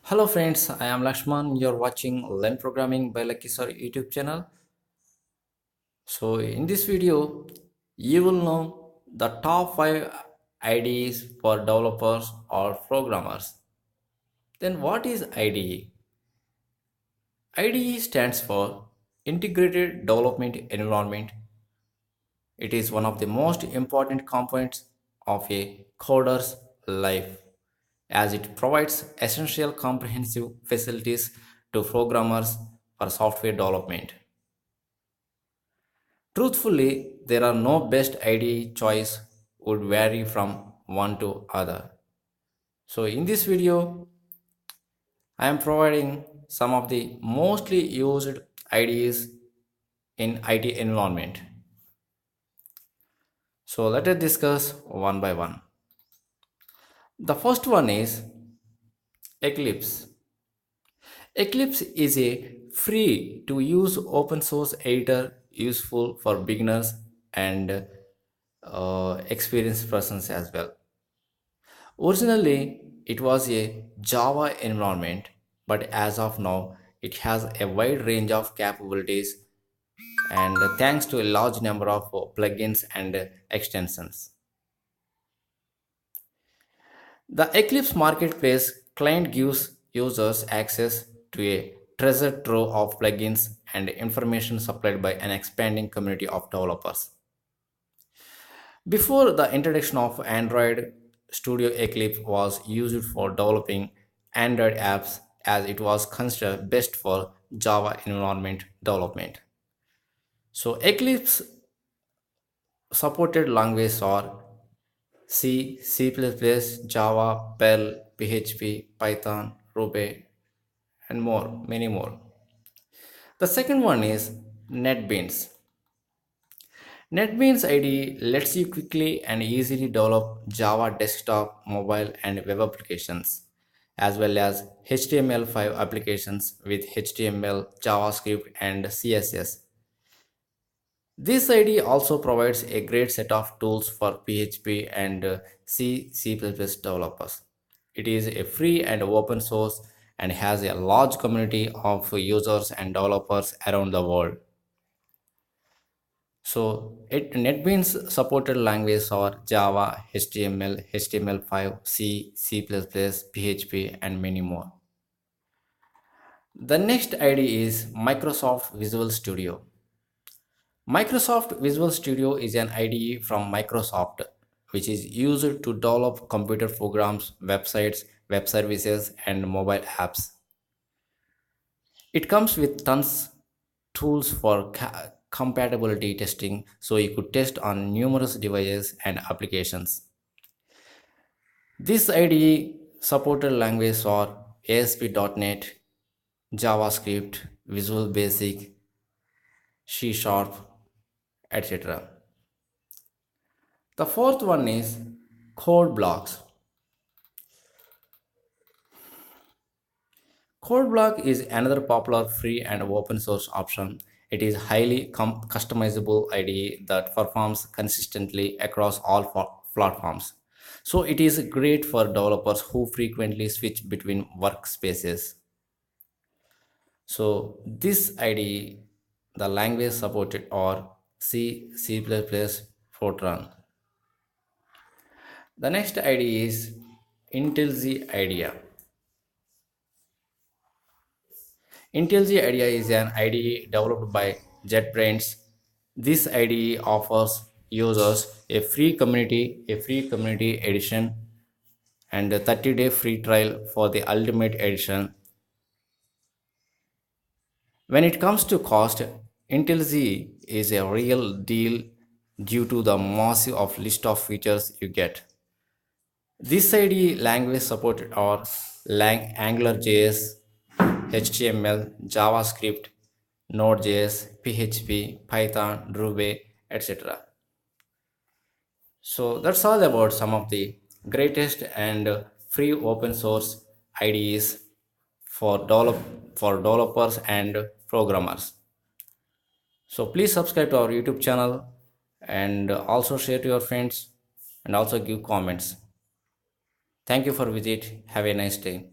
Hello friends, I am Lakshman. You're watching Learn Programming by Lucky Sir YouTube channel. So in this video, you will know the top 5 IDEs for developers or programmers. Then what is IDE? IDE stands for Integrated Development Environment. It is one of the most important components of a coder's life as it provides essential comprehensive facilities to programmers for software development. Truthfully, there are no best IDE choice would vary from one to other. So in this video, I am providing some of the mostly used IDEs in IT environment. So let us discuss one by one. The first one is Eclipse. Eclipse is a free to use open source editor useful for beginners and experienced persons as well. Originally, it was a Java environment, but as of now, it has a wide range of capabilities and thanks to a large number of plugins and extensions. The Eclipse Marketplace client gives users access to a treasure trove of plugins and information supplied by an expanding community of developers. Before the introduction of Android, Studio Eclipse was used for developing Android apps as it was considered best for Java environment development. So Eclipse supported languages are C, C++, Java, Perl, PHP, Python, Ruby, and more, many more. The second one is NetBeans. NetBeans IDE lets you quickly and easily develop Java desktop, mobile, and web applications, as well as HTML5 applications with HTML, JavaScript, and CSS. This IDE also provides a great set of tools for PHP and C developers. It is a free and open source and has a large community of users and developers around the world. So, NetBeans supported languages are Java, HTML, HTML5, C, C++, PHP, and many more. The next IDE is Microsoft Visual Studio. Microsoft Visual Studio is an IDE from Microsoft which is used to develop computer programs, websites, web services, and mobile apps. It comes with tons tools for compatibility testing so you could test on numerous devices and applications. This IDE supported languages are ASP.NET, JavaScript, Visual Basic, C Sharp, etc. The fourth one is code blocks. CodeBlock is another popular free and open source option. It is highly customizable IDE that performs consistently across all platforms. So it is great for developers who frequently switch between workspaces. So this IDE, the language supported are C, C++, Fortran. The next IDE is Intellij Idea. Intellij Idea is an IDE developed by JetBrains. This IDE offers users a free community edition and a 30-day free trial for the ultimate edition. When it comes to cost, Intellij is a real deal due to the massive of list of features you get. This IDE language supported are AngularJS, HTML, JavaScript, Node.js, PHP, Python, Ruby, etc. So that's all about some of the greatest and free open source IDEs for developers and programmers. So please subscribe to our YouTube channel and also share to your friends and also give comments. Thank you for visit. Have a nice day.